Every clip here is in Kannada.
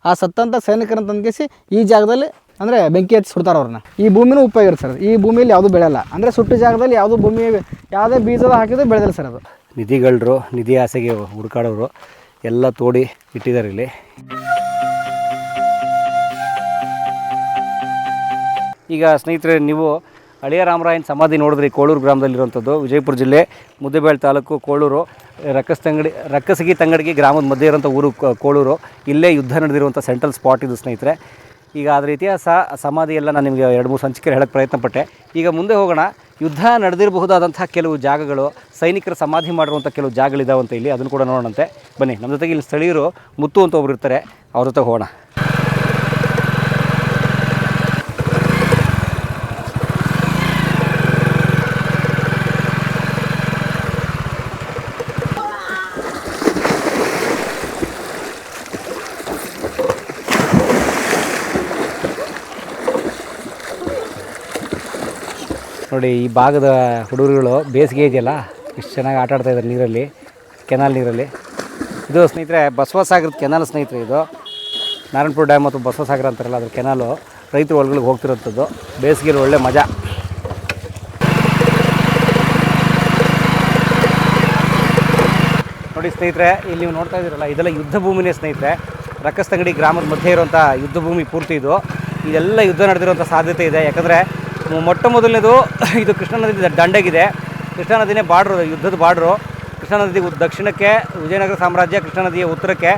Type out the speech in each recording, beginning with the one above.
ಆ ಸತ್ತಂಥ ಸೈನಿಕರನ್ನ ತಂದ್ಕೇಸಿ ಈ ಜಾಗದಲ್ಲಿ ಅಂದರೆ ಬೆಂಕಿ ಹಚ್ಚಿ ಸುಡ್ತಾರೆ ಅವ್ರನ್ನ. ಈ ಭೂಮಿನೂ ಉಪ್ಪಾಗಿರುತ್ತೆ ಸರ್. ಈ ಭೂಮಿಯಲ್ಲಿ ಯಾವುದೂ ಬೆಳೆಯಲ್ಲ, ಅಂದರೆ ಸುಟ್ಟು ಜಾಗದಲ್ಲಿ ಯಾವುದೂ ಭೂಮಿ ಯಾವುದೇ ಬೀಜದ ಹಾಕಿದ್ರೆ ಬೆಳೆದಿಲ್ಲ ಸರ್ ಅದು. ನಿಧಿಗಳರು, ನಿಧಿ ಆಸೆಗೆ ಹುಡುಕಾಡೋರು ಎಲ್ಲ ತೋಡಿ ಇಟ್ಟಿದ್ದಾರೆ ಇಲ್ಲಿ. ಈಗ ಸ್ನೇಹಿತರೆ, ನೀವು ಹಳೆಯ ರಾಮರಾಯನ ಸಮಾಧಿ ನೋಡಿದ್ರಿ, ಕೋಳೂರು ಗ್ರಾಮದಲ್ಲಿರುವಂಥದ್ದು, ವಿಜಯಪುರ ಜಿಲ್ಲೆ ಮುದ್ದೇಬೇಳೆ ತಾಲೂಕು ಕೋಳೂರು, ರಕ್ಕಸಗಿ ತಂಗಡಗಿ ಗ್ರಾಮದ ಮಧ್ಯೆ ಇರೋಂಥ ಊರು ಕೋಳೂರು. ಇಲ್ಲೇ ಯುದ್ಧ ನಡೆದಿರುವಂಥ ಸೆಂಟ್ರಲ್ ಸ್ಪಾಟ್ ಇದು ಸ್ನೇಹಿತರೆ. ಈಗ ಅದರ ಇತಿಹಾಸ, ಸಮಾಧಿ ಎಲ್ಲ ನಾನು ನಿಮಗೆ 2-3 ಸಂಚಿಕೆ ಹೇಳೋಕ್ಕೆ ಪ್ರಯತ್ನಪಟ್ಟೆ. ಈಗ ಮುಂದೆ ಹೋಗೋಣ. ಯುದ್ಧ ನಡೆದಿರಬಹುದಾದಂಥ ಕೆಲವು ಜಾಗಗಳು, ಸೈನಿಕರ ಸಮಾಧಿ ಮಾಡಿರುವಂಥ ಕೆಲವು ಜಾಗಗಳಿದಾವಂತ ಇಲ್ಲಿ, ಅದನ್ನು ಕೂಡ ನೋಡೋಣಂತೆ. ಬನ್ನಿ, ನಮ್ಮ ಜೊತೆಗೆ ಇಲ್ಲಿ ಸ್ಥಳೀಯರು ಮುತ್ತು ಅಂತ ಒಬ್ರು ಇರ್ತಾರೆ, ಅವ್ರ ಜೊತೆ ಹೋಗೋಣ. ನೋಡಿ, ಈ ಭಾಗದ ಹುಡುಗರುಗಳು ಬೇಸಿಗೆ ಇದೆಯಲ್ಲ, ಇಷ್ಟು ಚೆನ್ನಾಗಿ ಆಟ ಆಡ್ತಾಯಿದ್ದಾರೆ ನೀರಲ್ಲಿ, ಕೆನಾಲ್ ನೀರಲ್ಲಿ. ಇದು ಸ್ನೇಹಿತರೆ ಬಸವಸಾಗರದ ಕೆನಾಲ್ ಸ್ನೇಹಿತರೆ. ಇದು ನಾರಾಯಣಪುರ ಡ್ಯಾಮ್ ಮತ್ತು ಬಸವಸಾಗರ ಅಂತಾರಲ್ಲ, ಅದ್ರ ಕೆನಾಲು ರೈತರು ಹೊಲಗಳಿಗೆ ಹೋಗ್ತಿರೋಂಥದ್ದು. ಬೇಸಿಗೆಯಲ್ಲಿ ಒಳ್ಳೆ ಮಜಾ. ನೋಡಿ ಸ್ನೇಹಿತರೆ, ಇಲ್ಲಿ ನೀವು ನೋಡ್ತಾ ಇದ್ದೀರಲ್ಲ, ಇದೆಲ್ಲ ಯುದ್ಧ ಭೂಮಿನೇ ಸ್ನೇಹಿತರೆ. ರಕ್ಕಸ್ತಂಗಡಿ ಗ್ರಾಮದ ಮಧ್ಯೆ ಇರುವಂಥ ಯುದ್ಧ ಭೂಮಿ ಪೂರ್ತಿ ಇದು. ಇದೆಲ್ಲ ಯುದ್ಧ ನಡೆದಿರುವಂಥ ಸಾಧ್ಯತೆ ಇದೆ. ಯಾಕಂದರೆ ಮೊಟ್ಟ ಮೊದಲನೇದು ಇದು ಕೃಷ್ಣಾ ನದಿ ದಂಡೆಗಿದೆ. ಕೃಷ್ಣಾ ನದಿನೇ ಬಾರ್ಡ್ರು, ಯುದ್ಧದ ಬಾರ್ಡ್ರು. ಕೃಷ್ಣಾ ನದಿ ದಕ್ಷಿಣಕ್ಕೆ ವಿಜಯನಗರ ಸಾಮ್ರಾಜ್ಯ, ಕೃಷ್ಣಾ ನದಿಯ ಉತ್ತರಕ್ಕೆ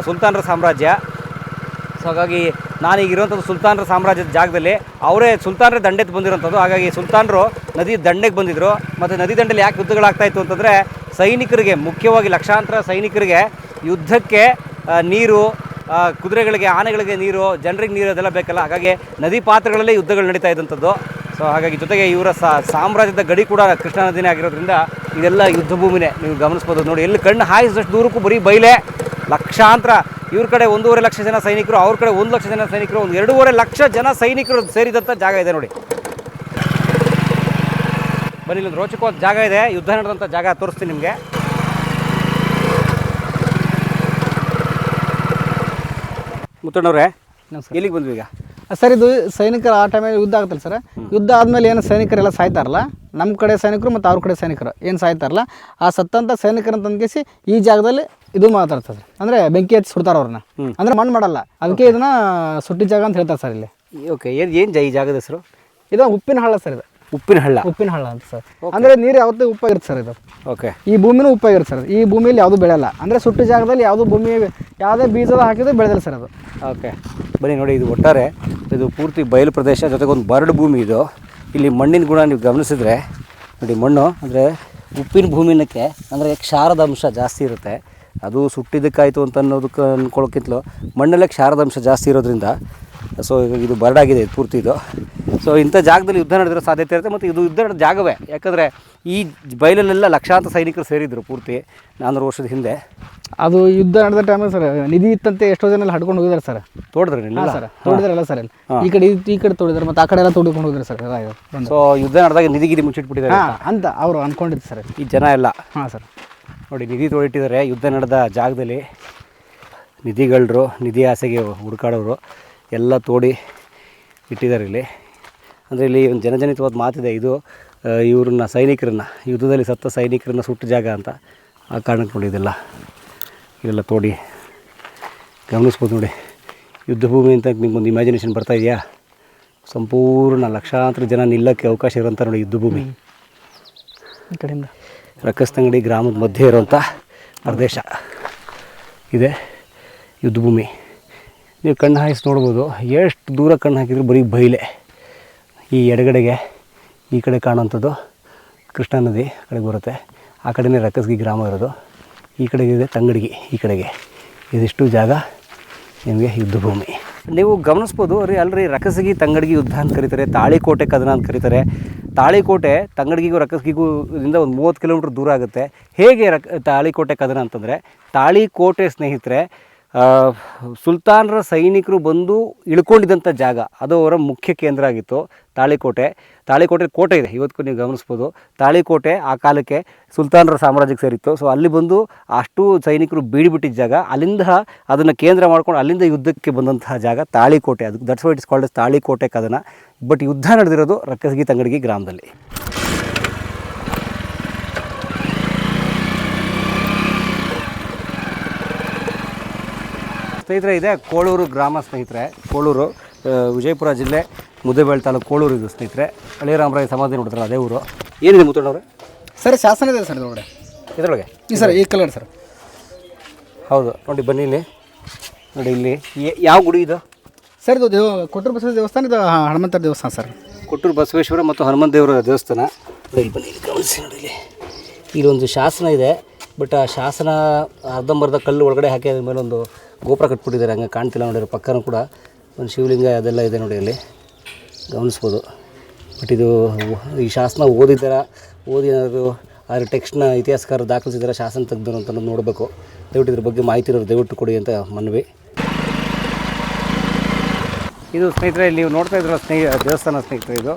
ಸುಲ್ತಾನರ ಸಾಮ್ರಾಜ್ಯ. ಸೊ ಹಾಗಾಗಿ ನಾನೀಗಿರುವಂಥದ್ದು ಸುಲ್ತಾನರ ಸಾಮ್ರಾಜ್ಯದ ಜಾಗದಲ್ಲಿ, ಅವರೇ ಸುಲ್ತಾನರೇ ದಂಡೆತ್ತು ಬಂದಿರೋಂಥದ್ದು. ಹಾಗಾಗಿ ಸುಲ್ತಾನರು ನದಿ ದಂಡೆಗೆ ಬಂದಿದ್ದರು. ಮತ್ತು ನದಿ ದಂಡೆಯಲ್ಲಿ ಯಾಕೆ ಯುದ್ಧಗಳಾಗ್ತಾಯಿತ್ತು ಅಂತಂದರೆ, ಸೈನಿಕರಿಗೆ, ಮುಖ್ಯವಾಗಿ ಲಕ್ಷಾಂತರ ಸೈನಿಕರಿಗೆ ಯುದ್ಧಕ್ಕೆ ನೀರು, ಕುದುರೆಗಳಿಗೆ, ಆನೆಗಳಿಗೆ ನೀರು, ಜನರಿಗೆ ನೀರು, ಅದೆಲ್ಲ ಬೇಕಲ್ಲ. ಹಾಗಾಗಿ ನದಿ ಪಾತ್ರಗಳಲ್ಲೇ ಯುದ್ಧಗಳು ನಡೀತಾ ಇದ್ದಂಥದ್ದು. ಸೊ ಹಾಗಾಗಿ ಜೊತೆಗೆ ಇವರ ಸಾಮ್ರಾಜ್ಯದ ಗಡಿ ಕೂಡ ಕೃಷ್ಣಾ ನದಿನೇ ಆಗಿರೋದ್ರಿಂದ ಇದೆಲ್ಲ ಯುದ್ಧ ಭೂಮಿನೇ. ನೀವು ಗಮನಿಸ್ಬೋದು ನೋಡಿ, ಎಲ್ಲಿ ಕಣ್ಣು ಹಾಯಿಸಿದಷ್ಟು ದೂರಕ್ಕೂ ಬರೀ ಬಯಲೆ. ಲಕ್ಷಾಂತರ, ಇವ್ರ ಕಡೆ 1.5 ಲಕ್ಷ ಜನ ಸೈನಿಕರು, ಅವ್ರ ಕಡೆ 1 ಲಕ್ಷ ಜನ ಸೈನಿಕರು, 2.5 ಲಕ್ಷ ಜನ ಸೈನಿಕರು ಸೇರಿದಂಥ ಜಾಗ ಇದೆ ನೋಡಿ. ಬನ್ನಿ, ಇಲ್ಲೊಂದು ರೋಚಕವಾದ ಜಾಗ ಇದೆ, ಯುದ್ಧ ನಡೆದಂಥ ಜಾಗ ತೋರಿಸ್ತೀನಿ ನಿಮಗೆ. ಮುತ್ತಣ್ಣವ್ರೆ, ಎಲ್ಲಿಗೆ ಬಂದ್ವಿ ಈಗ? ಸರ್, ಇದು ಸೈನಿಕರು ಆ ಟೈಮಲ್ಲಿ ಯುದ್ಧ ಆಗುತ್ತಲ್ಲ ಸರ್. ಯುದ್ಧ ಆದಮೇಲೆ ಏನು ಸೈನಿಕರೆಲ್ಲ ಸಾಯ್ತಾರಲ್ಲ, ನಮ್ಮ ಕಡೆ ಸೈನಿಕರು ಮತ್ತು ಅವ್ರ ಕಡೆ ಸೈನಿಕರು ಏನು ಸಾಯ್ತಾರಲ್ಲ, ಆ ಸತ್ತಂಥ ಸೈನಿಕರನ್ನ ತಂದ್ಕೇಸಿ ಈ ಜಾಗದಲ್ಲಿ ಇದು ಮಾತಾಡ್ತಾರೆ, ಅಂದರೆ ಬೆಂಕಿ ಹಚ್ಚಿ ಸುಡ್ತಾರೆ ಅವ್ರನ್ನ. ಅಂದರೆ ಮಣ್ಣು ಮಾಡಲ್ಲ, ಅದಕ್ಕೆ ಇದನ್ನ ಸುಟ್ಟಿ ಜಾಗ ಅಂತ ಹೇಳ್ತಾರೆ ಸರ್ ಇಲ್ಲಿ. ಓಕೆ, ಏನು ಈ ಜಾಗದ ಹೆಸರು? ಇದು ಉಪ್ಪಿನ ಹಳ್ಳ ಸರ್. ಇದು ಉಪ್ಪಿನ ಹಳ್ಳ. ಉಪ್ಪಿನ ಹಳ್ಳ ಅಂತ ಸರ್. ಅಂದರೆ ನೀರು ಯಾವತ್ತೂ ಉಪ್ಪಾಗಿರುತ್ತೆ ಸರ್ ಇದು. ಓಕೆ. ಈ ಭೂಮಿನೂ ಉಪ್ಪಾಗಿರುತ್ತೆ ಸರ್. ಈ ಭೂಮಿಯಲ್ಲಿ ಯಾವುದೂ ಬೆಳೆಯಲ್ಲ, ಅಂದರೆ ಸುಟ್ಟು ಜಾಗದಲ್ಲಿ ಯಾವುದೂ ಭೂಮಿ ಯಾವುದೇ ಬೀಜದ ಹಾಕಿದ್ರೆ ಬೆಳೆದಿಲ್ಲ ಸರ್ ಅದು. ಓಕೆ, ಬನ್ನಿ ನೋಡಿ, ಇದು ಒಟ್ಟಾರೆ ಇದು ಪೂರ್ತಿ ಬಯಲು ಪ್ರದೇಶ, ಜೊತೆಗೆ ಒಂದು ಬರಡು ಭೂಮಿ ಇದು. ಇಲ್ಲಿ ಮಣ್ಣಿನ ಗುಣ ನೀವು ಗಮನಿಸಿದ್ರೆ ನೋಡಿ, ಮಣ್ಣು ಅಂದರೆ ಉಪ್ಪಿನ ಭೂಮಿನಕ್ಕೆ ಅಂದರೆ ಕ್ಷಾರದ ಅಂಶ ಜಾಸ್ತಿ ಇರುತ್ತೆ. ಅದು ಸುಟ್ಟಿದ್ದಕ್ಕಾಯಿತು ಅಂತ ಅನ್ನೋದಕ್ಕೆ ಅಂದ್ಕೊಳ್ಳೋಕ್ಕಿಂತಲೂ ಮಣ್ಣಲ್ಲೇ ಕ್ಷಾರದ ಅಂಶ ಜಾಸ್ತಿ ಇರೋದ್ರಿಂದ ಸೊ ಇದು ಬರಡಾಗಿದೆ ಇದು ಪೂರ್ತಿ ಇದು. ಸೊ ಇಂಥ ಜಾಗದಲ್ಲಿ ಯುದ್ಧ ನಡೆದಿರೋ ಸಾಧ್ಯತೆ ಇರುತ್ತೆ. ಮತ್ತು ಇದು ಯುದ್ಧ ನಡೆದ ಜಾಗವೇ, ಯಾಕಂದರೆ ಈ ಬಯಲಲ್ಲೆಲ್ಲ ಲಕ್ಷಾಂತರ ಸೈನಿಕರು ಸೇರಿದ್ರು ಪೂರ್ತಿ 400 ವರ್ಷದ ಹಿಂದೆ. ಅದು ಯುದ್ಧ ನಡೆದ ಟೈಮಲ್ಲಿ ಸರ್ ನಿಧಿ ಇತ್ತಂತೆ ಎಷ್ಟೋ ಜನ ಹಡ್ಕೊಂಡು ಹೋಗಿದ್ದಾರೆ ಸರ್. ತೋಡಿದ್ರಿ ನೀವು ಸರ್? ತೋಡಿದ್ರಲ್ಲ ಸರ್, ಈ ಕಡೆ ತೋಡಿದ್ದಾರೆ, ಮತ್ತು ಆ ಕಡೆ ಎಲ್ಲ ತೋಡಿಕೊಂಡು ಹೋಗಿದ್ದಾರೆ ಸರ್. ಸೊ ಯುದ್ಧ ನಡೆದಾಗ ನಿಧಿಗಿರಿ ಮುಚ್ಚಿಟ್ಬಿಟ್ಟಿದ್ದಾರೆ ಅಂತ ಅವರು ಅಂದ್ಕೊಂಡಿದ್ದು ಸರ್ ಈ ಜನ ಎಲ್ಲ. ಹಾಂ ಸರ್, ನೋಡಿ, ನಿಧಿ ತೋಡಿಟ್ಟಿದ್ದಾರೆ ಯುದ್ಧ ನಡೆದ ಜಾಗದಲ್ಲಿ. ನಿಧಿಗಳರು, ನಿಧಿ ಆಸೆಗೆ ಹುಡುಕಾಡೋರು ಎಲ್ಲ ತೋಡಿ ಇಟ್ಟಿದ್ದಾರೆ ಇಲ್ಲಿ. ಅಂದರೆ ಇಲ್ಲಿ ಒಂದು ಜನಜನಿತವಾದ ಮಾತಿದೆ, ಇದು ಇವ್ರನ್ನ ಸೈನಿಕರನ್ನ, ಯುದ್ಧದಲ್ಲಿ ಸತ್ತ ಸೈನಿಕರನ್ನ ಸುಟ್ಟ ಜಾಗ ಅಂತ. ಆ ಕಾರಣಕ್ಕೆ ನೋಡಿ ಇದೆಲ್ಲ ಇವೆಲ್ಲ ತೋಡಿ ಗಮನಿಸ್ಬೋದು ನೋಡಿ. ಯುದ್ಧ ಭೂಮಿ ಅಂತ ನಿಮ್ಗೊಂದು ಇಮ್ಯಾಜಿನೇಷನ್ ಬರ್ತಾ ಇದೆಯಾ? ಸಂಪೂರ್ಣ ಲಕ್ಷಾಂತರ ಜನ ನಿಲ್ಲಕ್ಕೆ ಅವಕಾಶ ಇರೋಂಥ ನೋಡಿ ಯುದ್ಧ ಭೂಮಿ. ಈ ಕಡೆಯಿಂದ ರಕ್ಕಸ್ತಂಗಡಿ ಗ್ರಾಮದ ಮಧ್ಯೆ ಇರುವಂಥ ಪ್ರದೇಶ ಇದೆ ಯುದ್ಧ ಭೂಮಿ. ನೀವು ಕಣ್ಣು ಹಾಯಿಸಿ ನೋಡ್ಬೋದು, ಎಷ್ಟು ದೂರ ಕಣ್ಣು ಹಾಕಿದ್ರು ಬರೀ ಬಯಲೆ. ಈ ಎಡಗಡೆಗೆ ಈ ಕಡೆ ಕಾಣುವಂಥದ್ದು ಕೃಷ್ಣಾ ನದಿ ಕಡೆಗೆ ಬರುತ್ತೆ, ಆ ಕಡೆಯೇ ರಕ್ಕಸಗಿ ಗ್ರಾಮ ಇರೋದು. ಈ ಕಡೆಗೆ ಇದೆ ತಂಗಡಗಿ, ಈ ಕಡೆಗೆ ಇದಿಷ್ಟು ಜಾಗ ನಿಮಗೆ ಯುದ್ಧ ಭೂಮಿ. ನೀವು ಗಮನಿಸ್ಬೋದು ಅಲ್ರಿ, ರಕ್ಕಸಗಿ ತಂಗಡಗಿ ಯುದ್ಧ ಅಂತ ಕರೀತಾರೆ, ತಾಳಿಕೋಟೆ ಕದನ ಅಂತ ಕರೀತಾರೆ. ತಾಳಿಕೋಟೆ ತಂಗಡಗಿಗೂ ರಕ್ಕಸಗಿಗೂ ಇಂದ ಒಂದು 30 ಕಿಲೋಮೀಟ್ರ್ ದೂರ ಆಗುತ್ತೆ. ಹೇಗೆ ತಾಳಿಕೋಟೆ ಕದನ ಅಂತಂದರೆ, ತಾಳಿಕೋಟೆ ಸ್ನೇಹಿತರೆ ಸುಲ್ತಾನರ ಸೈನಿಕರು ಬಂದು ಇಳ್ಕೊಂಡಿದ್ದಂಥ ಜಾಗ ಅದು ಅವರ ಮುಖ್ಯ ಕೇಂದ್ರ ಆಗಿತ್ತು. ತಾಳಿಕೋಟೆ ಕೋಟೆ ಇದೆ, ಇವತ್ತಿಗೂ ನೀವು ಗಮನಿಸ್ಬೋದು. ತಾಳಿಕೋಟೆ ಆ ಕಾಲಕ್ಕೆ ಸುಲ್ತಾನರ ಸಾಮ್ರಾಜ್ಯಕ್ಕೆ ಸೇರಿತ್ತು. ಸೊ ಅಲ್ಲಿ ಬಂದು ಅಷ್ಟು ಸೈನಿಕರು ಬೀಡಿಬಿಟ್ಟಿದ್ದ ಜಾಗ, ಅಲ್ಲಿಂದ ಅದನ್ನು ಕೇಂದ್ರ ಮಾಡ್ಕೊಂಡು ಅಲ್ಲಿಂದ ಯುದ್ಧಕ್ಕೆ ಬಂದಂತಹ ಜಾಗ ತಾಳಿಕೋಟೆ. ಅದು that's why it's called Talikota ಕದನ. ಬಟ್ ಯುದ್ಧ ನಡೆದಿರೋದು ರಕ್ಕಸಗಿ ತಂಗಡಗಿ ಗ್ರಾಮದಲ್ಲಿ. ಸ್ನೇಹಿತರೆ, ಇದೆ ಕೋಳೂರು ಗ್ರಾಮ ಸ್ನೇಹಿತರೆ. ಕೋಳೂರು ವಿಜಯಪುರ ಜಿಲ್ಲೆ ಮುದ್ದೇಬೇಳೆ ತಾಲೂಕು ಕೋಳೂರು ಇದು ಸ್ನೇಹಿತರೆ. ಹಳೇರಾಮರಾಯ ಸಮಾಧಿ ನೋಡಿದ್ರಲ್ಲ ಅದೇ ಊರು. ಏನಿದೆ ಮುತ್ತಣ್ಣವ್ರೆ? ಸರ್ ಶಾಸನ ಇದೆ ಸರ್ ಇದರೊಳಗೆ. ಇದರೊಳಗೆ ಈ ಸರ್ ಈ ಕಲರ್ ಸರ್. ಹೌದು ನೋಡಿ, ಬನ್ನಿ ಇಲ್ಲಿ ನೋಡಿ. ಇಲ್ಲಿ ಯಾವ ಗುಡಿ ಇದು ಸರ್? ಇದು ಕೊಟ್ಟೂರು ಬಸವೇಶ್ವರ ದೇವಸ್ಥಾನ, ಇದು ಹನುಮಂತರ ದೇವಸ್ಥಾನ ಸರ್. ಕೊಟ್ಟೂರು ಬಸವೇಶ್ವರ ಮತ್ತು ಹನುಮಂತ ದೇವರ ದೇವಸ್ಥಾನ. ಇಲ್ಲಿ ಬನ್ನಿ, ಇಲ್ಲಿ ಗಮನಿಸಿ ನೋಡಿ. ಇಲ್ಲೊಂದು ಶಾಸನ ಇದೆ. ಬಟ್ ಆ ಶಾಸನ ಅರ್ಧಂಬರ್ಧ ಕಲ್ಲು ಒಳಗಡೆ ಹಾಕಿ ಅದ್ರ ಮೇಲೆ ಒಂದು ಗೋಪುರ ಕಟ್ಬಿಟ್ಟಿದ್ದಾರೆ, ಹಂಗೆ ಕಾಣ್ತಿಲ್ಲ ನೋಡಿರೋ. ಪಕ್ಕನೂ ಕೂಡ ಒಂದು ಶಿವಲಿಂಗ ಅದೆಲ್ಲ ಇದೆ ನೋಡಿ, ಅಲ್ಲಿ ಗಮನಿಸ್ಬೋದು. ಬಟ್ ಇದು ಈ ಶಾಸನ ಓದಿ ಏನಾದರೂ ಅದ್ರ ಟೆಕ್ಸ್ಟ್ನ ಇತಿಹಾಸಕಾರ ದಾಖಲಿಸಿದ್ದಾರೆ, ಶಾಸನ ತೆಗೆದರು ಅಂತ ನೋಡಬೇಕು. ದಯವಿಟ್ಟು ಇದ್ರ ಬಗ್ಗೆ ಮಾಹಿತಿ ಇರೋರು ದಯವಿಟ್ಟು ಕೊಡಿ ಅಂತ ಮನವಿ. ಇದು ಸ್ನೇಹಿತರೆ, ನೀವು ನೋಡ್ತಾ ಇದ್ರಲ್ಲ ದೇವಸ್ಥಾನ ಸ್ನೇಹಿತರೆ, ಇದು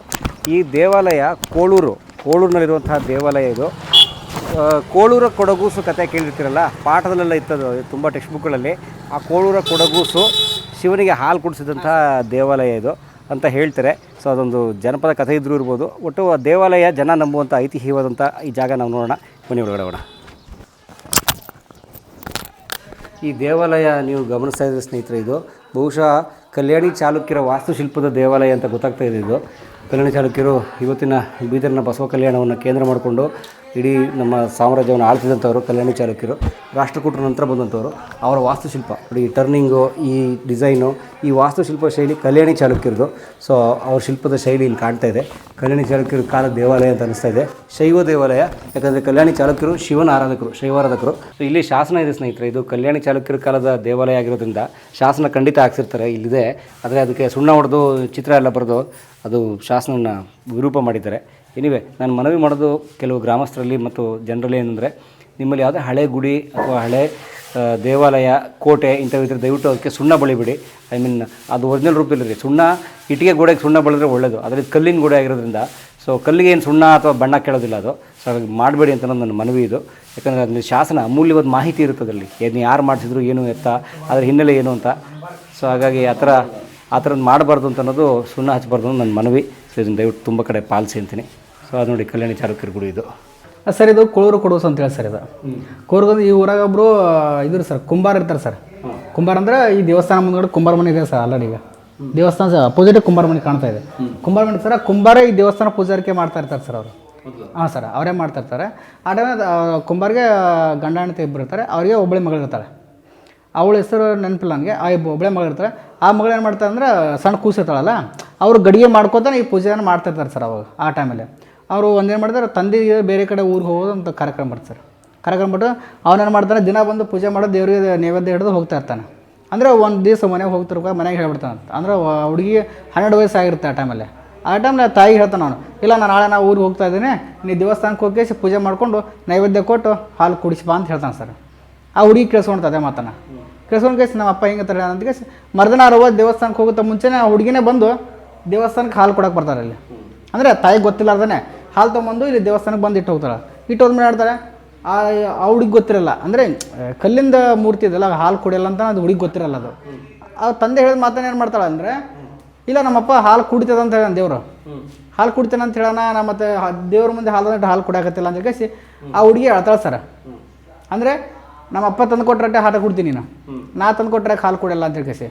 ಈ ದೇವಾಲಯ ಕೋಳೂರಿನಲ್ಲಿರುವಂತಹ ದೇವಾಲಯ ಇದು. ಕೋಳೂರ ಕೊಡಗೂಸು ಕಥೆ ಕೇಳಿರ್ತೀರಲ್ಲ, ಪಾಠದಲ್ಲೆಲ್ಲ ಇತ್ತದು ತುಂಬ ಟೆಕ್ಸ್ಟ್ ಬುಕ್ಗಳಲ್ಲಿ. ಆ ಕೋಳೂರ ಕೊಡಗೂಸು ಶಿವನಿಗೆ ಹಾಲು ಕುಡಿಸಿದಂಥ ದೇವಾಲಯ ಇದು ಅಂತ ಹೇಳ್ತಾರೆ. ಸೊ ಅದೊಂದು ಜನಪದ ಕಥೆ ಇದ್ರೂ ಇರ್ಬೋದು. ಒಟ್ಟು ಆ ದೇವಾಲಯ ಜನ ನಂಬುವಂಥ ಐತಿಹ್ಯವಾದಂಥ ಈ ಜಾಗ ನಾವು ನೋಡೋಣ. ಬನ್ನಿ ಒಳಗಡೆ ಹೋಗೋಣ. ಈ ದೇವಾಲಯ ನೀವು ಗಮನಿಸ್ತಾ ಇದ್ದರೆ ಸ್ನೇಹಿತರೆ, ಇದು ಬಹುಶಃ ಕಲ್ಯಾಣಿ ಚಾಲುಕ್ಯರ ವಾಸ್ತುಶಿಲ್ಪದ ದೇವಾಲಯ ಅಂತ ಗೊತ್ತಾಗ್ತಾ ಇದೆ. ಇದು ಕಲ್ಯಾಣಿ ಚಾಲುಕ್ಯರು ಇವತ್ತಿನ ಬೀದರ್ನ ಬಸವ ಕಲ್ಯಾಣವನ್ನು ಕೇಂದ್ರ ಮಾಡಿಕೊಂಡು ಇಡೀ ನಮ್ಮ ಸಾಮ್ರಾಜ್ಯವನ್ನು ಆಳ್ತಿದ್ದಂಥವ್ರು ಕಲ್ಯಾಣಿ ಚಾಲುಕ್ಯರು. ರಾಷ್ಟ್ರಕೂಟರ ನಂತರ ಬಂದಂಥವ್ರು. ಅವರ ವಾಸ್ತುಶಿಲ್ಪ ನೋಡಿ, ಈ ಟರ್ನಿಂಗು, ಈ ಡಿಸೈನು, ಈ ವಾಸ್ತುಶಿಲ್ಪ ಶೈಲಿ ಕಲ್ಯಾಣಿ ಚಾಲುಕ್ಯರದು. ಸೊ ಅವ್ರ ಶಿಲ್ಪದ ಶೈಲಿ ಇಲ್ಲಿ ಕಾಣ್ತಾ ಇದೆ. ಕಲ್ಯಾಣಿ ಚಾಲುಕ್ಯರ ಕಾಲದ ದೇವಾಲಯ ಅಂತ ಅನಿಸ್ತಾ ಇದೆ. ಶೈವ ದೇವಾಲಯ, ಯಾಕಂದರೆ ಕಲ್ಯಾಣಿ ಚಾಲುಕ್ಯರು ಶಿವನ ಆರಾಧಕರು, ಶೈವಾರಾಧಕರು. ಸೊ ಇಲ್ಲಿ ಶಾಸನ ಇದೆ ಸ್ನೇಹಿತರೆ. ಇದು ಕಲ್ಯಾಣಿ ಚಾಲುಕ್ಯರ ಕಾಲದ ದೇವಾಲಯ ಆಗಿರೋದ್ರಿಂದ ಶಾಸನ ಖಂಡಿತ ಹಾಕ್ಸಿರ್ತಾರೆ ಇಲ್ಲಿದೆ. ಆದರೆ ಅದಕ್ಕೆ ಸುಣ್ಣ ಹೊಡೆದು ಚಿತ್ರ ಎಲ್ಲ ಬರೆದು ಅದು ಶಾಸನವನ್ನು ವಿರೂಪ ಮಾಡಿದ್ದಾರೆ. ಎನಿವೆ, ನಾನು ಮನವಿ ಮಾಡೋದು ಕೆಲವು ಗ್ರಾಮಸ್ಥರಲ್ಲಿ ಮತ್ತು ಜನರಲ್ಲಿ ಏನಂದರೆ, ನಿಮ್ಮಲ್ಲಿ ಯಾವುದೇ ಹಳೆ ಗುಡಿ ಅಥವಾ ಹಳೆ ದೇವಾಲಯ, ಕೋಟೆ ಇಂಥವಿದ್ರೆ ದಯವಿಟ್ಟು ಅದಕ್ಕೆ ಸುಣ್ಣ ಬಳಿಬಿಡಿ. ಅದು ಒರಿಜಿನಲ್ ರೂಪದಲ್ಲಿರಿ. ಸುಣ್ಣ ಇಟ್ಟಿಗೆ ಗೋಡೆಗೆ ಸುಣ್ಣ ಬಳಿದ್ರೆ ಒಳ್ಳೆಯದು. ಆದರೆ ಕಲ್ಲಿನ ಗೋಡೆ ಆಗಿರೋದ್ರಿಂದ ಸೊ ಕಲ್ಲಿಗೆ ಏನು ಸುಣ್ಣ ಅಥವಾ ಬಣ್ಣ ಕೇಳೋದಿಲ್ಲ ಅದು. ಸೊ ಹಾಗಾಗಿ ಮಾಡಬೇಡಿ ಅಂತ ನನ್ನ ಮನವಿ ಇದು. ಯಾಕಂದರೆ ಅದರಲ್ಲಿ ಶಾಸನ ಅಮೂಲ್ಯವಾದ ಮಾಹಿತಿ ಇರುತ್ತದೆ. ಅಲ್ಲಿ ಏನು ಯಾರು ಮಾಡಿಸಿದ್ರು, ಏನು ಎತ್ತ, ಅದರ ಹಿನ್ನೆಲೆ ಏನು ಅಂತ. ಸೊ ಹಾಗಾಗಿ ಆ ಥರದ್ದು ಮಾಡಬಾರ್ದು ಅಂತ ಅನ್ನೋದು, ಸುಣ್ಣ ಹಚ್ಚಬಾರ್ದು ಅನ್ನೋದು ನನ್ನ ಮನವಿ. ಸೊ ಇದನ್ನು ದಯವಿಟ್ಟು ತುಂಬ ಕಡೆ ಪಾಲಿಸಿ ಅಂತೀನಿ. ಸೊ ಅದು ನೋಡಿ, ಕಲ್ಯಾಣಿ ಚಾಲುಕ್ಯರ ಗುಡಿ ಇದು. ಸರ್ ಇದು ಕೋಳೂರು ಕೊಡೂಸು ಅಂತೇಳಿ ಸರ್. ಇದು ಕೋರ್ಗಂದು ಈ ಊರಾಗ ಒಬ್ಬರು ಇದ್ರು ಸರ್, ಕುಂಬಾರ ಇರ್ತಾರೆ ಸರ್. ಕುಂಬಾರ ಅಂದರೆ ಈ ದೇವಸ್ಥಾನ ಮುಂದ್ಗಡೆ ಕುಂಬಾರ ಮನೆ ಇದೆ ಸರ್. ಆಲ್ರೆಡಿ ಈಗ ದೇವಸ್ಥಾನ ಸರ್ ಅಪೋಸಿಟ್ ಕುಂಬಾರ ಮನೆ ಕಾಣ್ತಾ ಇದೆ. ಕುಂಬಾರ ಮನೆ ಸರ್, ಕುಂಬಾರ ಈ ದೇವಸ್ಥಾನ ಪೂಜಾರಿಕೆ ಮಾಡ್ತಾ ಇರ್ತಾರೆ ಸರ್ ಅವರು. ಹಾಂ ಸರ್, ಅವರೇ ಮಾಡ್ತಾ ಇರ್ತಾರೆ. ಆ ಟೈಮ್ ಕುಂಬಾರಿಗೆ ಗಂಡ ಹೆಂಡತಿ ಇಬ್ಬರು ಇರ್ತಾರೆ. ಅವರಿಗೆ ಒಬ್ಬಳೆ ಮಗಳು ಇರ್ತಾಳೆ. ಅವಳ ಹೆಸರು ನೆನಪಿಲ್ಲ ನನಗೆ. ಆ ಒಬ್ಬಳೆ ಮಗಳು ಇರ್ತಾರೆ. ಆ ಮಗಳು ಏನು ಮಾಡ್ತಾರೆ ಅಂದರೆ, ಸಣ್ಣ ಕೂಸಿರ್ತಾಳಲ್ಲ, ಅವರು ಗಡಿಗೆ ಮಾಡ್ಕೊತಾನೆ ಈ ಪೂಜೆಯನ್ನು ಮಾಡ್ತಾ ಇರ್ತಾರೆ ಸರ್. ಅವಾಗ ಆ ಟೈಮಲ್ಲಿ ಅವರು ಒಂದೇನು ಮಾಡ್ತಾರೆ, ತಂದೆಗೆ ಬೇರೆ ಕಡೆ ಊರಿಗೆ ಹೋಗೋದು ಅಂತ ಕಾರ್ಯಕ್ರಮ ಮಾಡ್ತಾರೆ. ಕಾರ್ಯಕ್ರಮ ಬಿಟ್ಟು ಅವನೇನು ಮಾಡ್ತಾನೆ, ದಿನ ಬಂದು ಪೂಜೆ ಮಾಡೋದು, ದೇವರಿಗೆ ನೈವೇದ್ಯ ಹಿಡಿದು ಹೋಗ್ತಾ ಇರ್ತಾನೆ. ಅಂದರೆ ಒಂದು ದಿವಸ ಮನೆಗೆ ಹೋಗ್ತಿರ್ಬೇಕು, ಮನೆಗೆ ಹೇಳ್ಬಿಡ್ತಾನೆ ಅಂತ. ಅಂದರೆ ಹುಡುಗಿ 12 ವಯಸ್ಸಾಗಿರುತ್ತೆ ಆ ಟೈಮಲ್ಲಿ. ಆ ಟೈಮಲ್ಲಿ ತಾಯಿಗೆ ಹೇಳ್ತಾನೆ ಅವನು, ಇಲ್ಲ ನಾನು ನಾಳೆ ನಾವು ಊರಿಗೆ ಹೋಗ್ತಾ ಇದ್ದೀನಿ, ನೀ ದೇವಸ್ಥಾನಕ್ಕೆ ಹೋಗಿ ಪೂಜೆ ಮಾಡಿಕೊಂಡು ನೈವೇದ್ಯ ಕೊಟ್ಟು ಹಾಲು ಕುಡಿಸ್ಬಾ ಅಂತ ಹೇಳ್ತಾನೆ ಸರ್. ಆ ಹುಡುಗಿ ಕೇಳಿಸ್ಕೊಳ್ತದೆ ಅದೇ ಮಾತನ್ನು. ಕೇಳಿಸ್ಕೊಂಡು ಕೇಸಿ ನಮ್ಮ ಅಪ್ಪ ಹಿಂಗೆ ತಾರೆ ಅಂತ ಕೇಸಿ ಮರ್ದಿನ ದೇವಸ್ಥಾನಕ್ಕೆ ಹೋಗುತ್ತಾ ಮುಂಚೆನೇ ಆ ಹುಡುಗಿನೇ ಬಂದು ದೇವಸ್ಥಾನಕ್ಕೆ ಹಾಲು ಕೊಡೋಕೆ ಬರ್ತಾರೆ ಇಲ್ಲಿ. ಅಂದರೆ ತಾಯಿಗೆ ಗೊತ್ತಿಲ್ಲಾರ್ದೇ ಹಾಲು ತೊಗೊಂಬಂದು ಇಲ್ಲಿ ದೇವಸ್ಥಾನಕ್ಕೆ ಬಂದು ಇಟ್ಟು ಹೋಗ್ತಾಳೆ. ಇಟ್ಟು ಹೋದ್ಮೇಲೆ ಹೇಳ್ತಾರೆ, ಆ ಹುಡುಗಿ ಗೊತ್ತಿರಲ್ಲ. ಅಂದರೆ ಕಲ್ಲಿಂದ ಮೂರ್ತಿ ಇದೆಲ್ಲ, ಹಾಲು ಕುಡಿಯಲ್ಲ ಅಂತ ಅದು ಹುಡುಗಿ ಗೊತ್ತಿರಲ್ಲ. ಅದು ಆ ತಂದೆ ಹೇಳಿದ ಮಾತನ್ನು ಏನು ಮಾಡ್ತಾಳೆ ಅಂದರೆ, ಇಲ್ಲ ನಮ್ಮಪ್ಪ ಹಾಲು ಕುಡಿತದ ಅಂತ ಹೇಳ, ದೇವರು ಹಾಲು ಕುಡಿತಾನೆ ಅಂತ ಹೇಳೋಣ, ನಮ್ಮ ಮತ್ತೆ ದೇವ್ರ ಮುಂದೆ ಹಾಲು ಕುಡಿಯಾಕತ್ತಿಲ್ಲ ಅಂತ ಕೇಸಿ ಆ ಹುಡುಗಿ ಹೇಳ್ತಾಳೆ ಸರ್. ಅಂದರೆ ನಮ್ಮಪ್ಪ ತಂದು ಕೊಟ್ಟರೆ ಹಾಲು ಕುಡ್ತೀನಿ, ನಾ ತಂದು ಕೊಟ್ಟರೆ ಹಾಲು ಕುಡಿಯಲ್ಲ ಅಂತ ಕೇಸಿ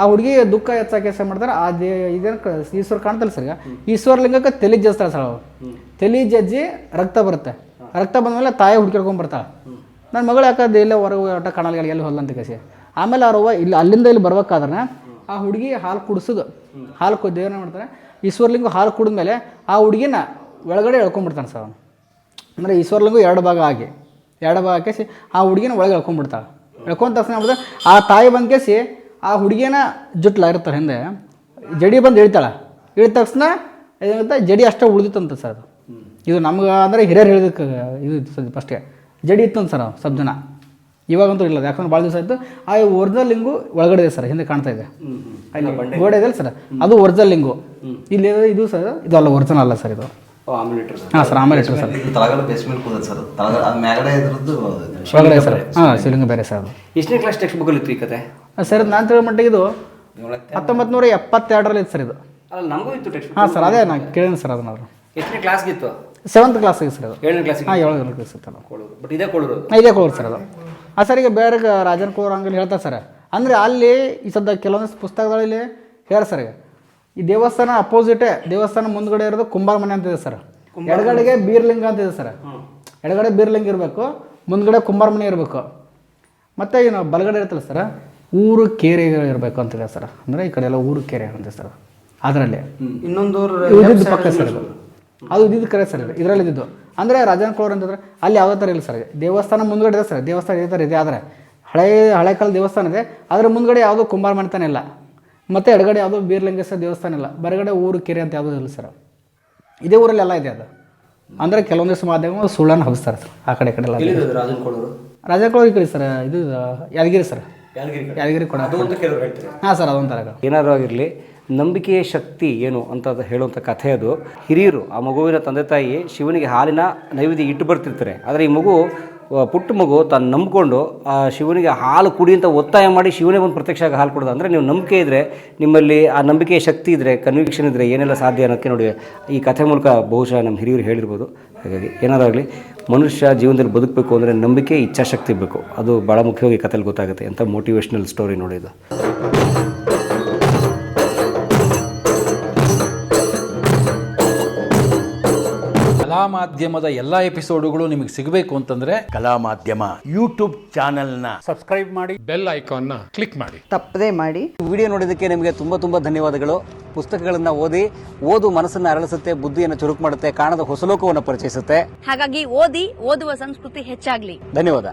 ಆ ಹುಡುಗಿ ದುಃಖ ಹೆಚ್ಚಾಗಿ ಕೆಲಸ ಮಾಡ್ತಾರೆ. ಆ ಇದೇನು ಈಶ್ವರ ಕಾಣ್ತಲ್ಲ ಸರ್, ಈಶ್ವರ ಲಿಂಗಕ್ಕೆ ತಲೆ ಜಜ್ತಾರೆ ಸರ್. ಅವರು ತಲೆ ಜಜ್ಜಿ ರಕ್ತ ಬರುತ್ತೆ. ರಕ್ತ ಬಂದಮೇಲೆ ತಾಯಿ ಹುಡುಕಿಡ್ಕೊಂಡು ಬರ್ತಾಳೆ. ನನ್ನ ಮಗಳು ಯಾಕಂದ್ರೆ ಇಲ್ಲೇ ಹೊರಗೆ ಒಟ್ಟ ಕಾಣಲ್ಲ, ಎಲ್ಲಿ ಹೋಲ್ಲ ಅಂತ ಕೇಸಿ ಆಮೇಲೆ ಅವ್ರವ್ವ ಇಲ್ಲಿ ಅಲ್ಲಿಂದ ಇಲ್ಲಿ ಬರ್ಬೇಕಾದ್ರೆ ಆ ಹುಡುಗಿ ಹಾಲು ಕುಡಿಸೋದು, ಹಾಲು ದೇವ್ರನ್ನ ಮಾಡ್ತಾರೆ. ಈಶ್ವರಲಿಂಗ ಹಾಲು ಕುಡಿದ್ಮೇಲೆ ಆ ಹುಡುಗಿನ ಒಳಗಡೆ ಎಳ್ಕೊಂಡ್ಬಿಡ್ತಾನೆ ಸರ್ ಅವನು. ಅಂದರೆ ಈಶ್ವರಲಿಂಗ 2 ಭಾಗ ಆಗಿ 2 ಭಾಗ ಹಾಕಿಸಿ ಆ ಹುಡುಗಿನ ಒಳಗೆ ಎಳ್ಕೊಂಡ್ಬಿಡ್ತಾಳೆ. ಎಳ್ಕೊಂಡ ತಕ್ಷಣ ಮಾಡ್ತಾರೆ, ಆ ತಾಯಿ ಬಂದು ಕೇಸಿ ಆ ಹುಡುಗಿನ ಜುಟ್ಲ ಇರ್ತಾರೆ ಹಿಂದೆ, ಜಡಿ ಬಂದು ಇಳಿತಾಳೆ. ಇಳಿದ ತಕ್ಷಣ ಏನಾಗುತ್ತೆ, ಜಡಿ ಅಷ್ಟೇ ಉಳಿದಿತ್ತಂತ ಸರ್. ಅದು ಇದು ನಮ್ಗೆ ಅಂದರೆ ಹಿರಿಯರು ಹೇಳಿದಕ್ಕೆ ಇದು ಫಸ್ಟ್ಗೆ ಜಡಿ ಇತ್ತಂತ ಸರ್. ಸ್ವಲ್ಪ ಜನ ಇವಾಗಂತೂ ಇಲ್ಲ, ಯಾಕಂದ್ರೆ ಭಾಳ ದಿವಸ ಆಯಿತು. ಆ ಒರಿಜಿನಲ್ ಲಿಂಗು ಒಳಗಡೆ ಇದೆ ಸರ್, ಹಿಂದೆ ಕಾಣ್ತಾ ಇದೆ ಅಲ್ಲಿ ಗೋಡೆ ಇದೆ ಸರ್, ಅದು ಒರಿಜಿನಲ್ ಲಿಂಗು. ಇಲ್ಲಿ ಇದು ಸರ್, ಇದು ಅಲ್ಲ, ಒರಿಜಿನಲ್ ಅಲ್ಲ ಸರ್ ಇದು. ಹಾಂ ಸರ್, ಆಮೇಲೆ ಇಟ್ಟರು ಸರ್, ತಳಗಡೆ ಬೇಸ್ಮೆಂಟ್ ಕೂದಲು ಸರ್, ಮ್ಯಾಗಡೆ ಇದ್ರದ್ದು ಒಳಗಡೆ ಸರ್. ಹಾಂ, ಶಿವಲಿಂಗ ಬೇರೆ ಸರ್ ಅದು. ಎಷ್ಟನೇ ಕ್ಲಾಸ್ ಟೆಕ್ಸ್ಟ್ ಬುಕ್ಕಲ್ಲಿ ಇತ್ತು ಈ ಕತೆ? ಸರ್ ನಾನು ತಿಳೋ ಮಟ್ಟಿಗೆ ಇದು 1972ರಲ್ಲಿ ಇತ್ತು ಸರ್ ಇದು. ಅಲ್ಲ, ನಮಗೂ ಇತ್ತು ಟೆಕ್ಸ್ಟ್. ಹಾಂ ಸರ್, ಅದೇ ನಾನು ಕೇಳಿದೆ ಸರ್ ಅದನ್ನ. ಅವರು ಎಷ್ಟನೇ ಕ್ಲಾಸ್ಗಿತ್ತು? 7th ಕ್ಲಾಸಿಗೆ ಸರ್ ಅದು. 7ನೇ ಕ್ಲಾಸಿಗೆ? ಹಾಂ, 7ನೇ ಕ್ಲಾಸ್ ಇತ್ತು ಅದು. ಬಟ್ ಇದೇ ಕೊಡೋರು? ಇದೇ ಕೊಡೋರು ಸರ್ ಅದು. ಹಾಂ ಸರ್, ಈಗ ಬೇರೆ ರಾಜನ್ ಕೋರ್ ಹಂಗಲ್ಲಿ ಹೇಳ್ತಾರೆ ಸರ್. ಅಂದರೆ ಅಲ್ಲಿ ಈ ಸದ್ಯ ಕೆಲವೊಂದು ಪುಸ್ತಕಗಳಲ್ಲಿ ಹೇಳಿ ಸರ್, ಈ ದೇವಸ್ಥಾನ ಅಪೋಸಿಟೇ, ದೇವಸ್ಥಾನ ಮುಂದ್ಗಡೆ ಇರೋದು ಕುಂಬಾರ ಮನೆ ಅಂತಿದೆ ಸರ್. ಎಡಗಡೆಗೆ ಬೀರ್ಲಿಂಗ ಅಂತಿದೆ ಸರ್. ಎಡಗಡೆ ಬೀರ್ಲಿಂಗ ಇರಬೇಕು, ಮುಂದ್ಗಡೆ ಕುಂಬಾರ ಮನೆ ಇರಬೇಕು. ಮತ್ತು ಏನು ಬಲಗಡೆ ಇರುತ್ತಲ್ಲ ಸರ್, ಊರು ಕೇರೆಗಳು ಇರಬೇಕು ಅಂತಿದೆ ಸರ್. ಅಂದರೆ ಈ ಕಡೆ ಎಲ್ಲ ಊರು ಕೇರೆ ಅಂತಿದೆ ಸರ್. ಅದರಲ್ಲಿ ಇನ್ನೊಂದು ಇದ್ದಿದ್ದು ಪಕ್ಕ ಸರ್ ಇದು, ಅದು ಇದ್ದಿದ್ದು ಕರೆ ಸರ್ ಇದು, ಇದರಲ್ಲಿ ಇದ್ದಿದ್ದು. ಅಂದರೆ ರಾಜನ್ ಕೋರ್ ಅಂತಂದ್ರೆ ಅಲ್ಲಿ ಯಾವುದೇ ಥರ ಇಲ್ಲ ಸರ್. ದೇವಸ್ಥಾನ ಮುಂದ್ಗಡೆ ಇದೆ ಸರ್, ದೇವಸ್ಥಾನ ಇದೇ ಥರ ಇದೆ. ಆದರೆ ಹಳೆ ಕಾಲ ದೇವಸ್ಥಾನ ಇದೆ, ಅದರ ಮುಂದ್ಗಡೆ ಯಾವುದೋ ಕುಂಬಾರ ಮನೆತನ ಇಲ್ಲ. ಮತ್ತು ಎಡಗಡೆ ಯಾವುದೋ ಬೀರ್ಲಿಂಗೇಶ್ವರ ದೇವಸ್ಥಾನ ಇಲ್ಲ. ಬರಗಡೆ ಊರು ಕೆರೆ ಅಂತ ಯಾವುದೂ ಇಲ್ಲ ಸರ್. ಇದೇ ಊರಲ್ಲಿ ಎಲ್ಲ ಇದೆ ಅದು. ಅಂದರೆ ಕೆಲವೊಂದಿಷ್ಟು ಮಾಧ್ಯಮ ಸುಳ್ಳನ್ನು ಹಬ್ಬಿಸ್ತಾರೆ ಸರ್ ಆ ಕಡೆ ಕಡೆ ಎಲ್ಲ. ರಾಜನ್ ಕೋರ್ ಈ ಕಡೆ ಸರ್, ಇದು ಯಾದಗಿರಿ ಸರ್, ಯಾದಗಿರಿ ಕೊಡ. ಹಾಂ ಸರ್, ಅದೊಂಥರ. ಏನಾದರೂ ಆಗಿರಲಿ, ನಂಬಿಕೆಯ ಶಕ್ತಿ ಏನು ಅಂತ ಹೇಳುವಂಥ ಕಥೆ ಅದು. ಹಿರಿಯರು ಆ ಮಗುವಿನ ತಂದೆ ತಾಯಿ ಶಿವನಿಗೆ ಹಾಲಿನ ನೈವೇದ್ಯ ಇಟ್ಟು ಬರ್ತಿರ್ತಾರೆ. ಆದರೆ ಈ ಮಗು, ಪುಟ್ಟ ಮಗು ತಾನು ನಂಬಿಕೊಂಡು ಆ ಶಿವನಿಗೆ ಹಾಲು ಕುಡಿ ಅಂತ ಒತ್ತಾಯ ಮಾಡಿ ಶಿವನೇ ಒಂದು ಪ್ರತ್ಯಕ್ಷ ಆಗಿ ಹಾಲು ಕೊಡೋದು. ಅಂದರೆ ನೀವು ನಂಬಿಕೆ ಇದ್ದರೆ, ನಿಮ್ಮಲ್ಲಿ ಆ ನಂಬಿಕೆಯ ಶಕ್ತಿ ಇದ್ದರೆ, ಕನ್ವಿಕ್ಷನ್ ಇದ್ದರೆ ಏನೆಲ್ಲ ಸಾಧ್ಯ ಅನ್ನೋಕ್ಕೆ ನೋಡಿ ಈ ಕಥೆ ಮೂಲಕ ಬಹುಶಃ ನಮ್ಮ ಹಿರಿಯರು ಹೇಳಿರ್ಬೋದು. ಹಾಗಾಗಿ ಏನಾದಾಗಲಿ ಮನುಷ್ಯ ಜೀವನದಲ್ಲಿ ಬದುಕಬೇಕು ಅಂದರೆ ನಂಬಿಕೆ, ಇಚ್ಛಾಶಕ್ತಿ ಬೇಕು. ಅದು ಭಾಳ ಮುಖ್ಯವಾಗಿ ಈ ಕಥೆಯಲ್ಲಿ ಗೊತ್ತಾಗುತ್ತೆ. ಅಂತ ಮೋಟಿವೇಶ್ನಲ್ ಸ್ಟೋರಿ ನೋಡಿ ಇದು. ಕಲಾ ಮಾಧ್ಯಮದ ಎಲ್ಲ ಎಪಿಸೋಡುಗಳು ನಿಮಗೆ ಸಿಗಬೇಕು ಅಂತಂದ್ರೆ ಕಲಾ ಮಾಧ್ಯಮ ಯೂಟ್ಯೂಬ್ ಚಾನೆಲ್ನ ಸಬ್ಸ್ಕ್ರೈಬ್ ಮಾಡಿ, ಬೆಲ್ ಐಕಾನ್ನ ಕ್ಲಿಕ್ ಮಾಡಿ, ತಪ್ಪದೇ ಮಾಡಿ. ವಿಡಿಯೋ ನೋಡಿದ್ದಕ್ಕೆ ನಿಮಗೆ ತುಂಬ ಧನ್ಯವಾದಗಳು. ಪುಸ್ತಕಗಳನ್ನು ಓದು ಮನಸ್ಸನ್ನು ಅರಳಿಸುತ್ತೆ, ಬುದ್ಧಿಯನ್ನು ಚುರುಕು ಮಾಡುತ್ತೆ, ಕಾಣದ ಹೊಸ ಲೋಕವನ್ನು ಪರಿಚಯಿಸುತ್ತೆ. ಹಾಗಾಗಿ ಓದುವ ಸಂಸ್ಕೃತಿ ಹೆಚ್ಚಾಗ್ಲಿ. ಧನ್ಯವಾದ.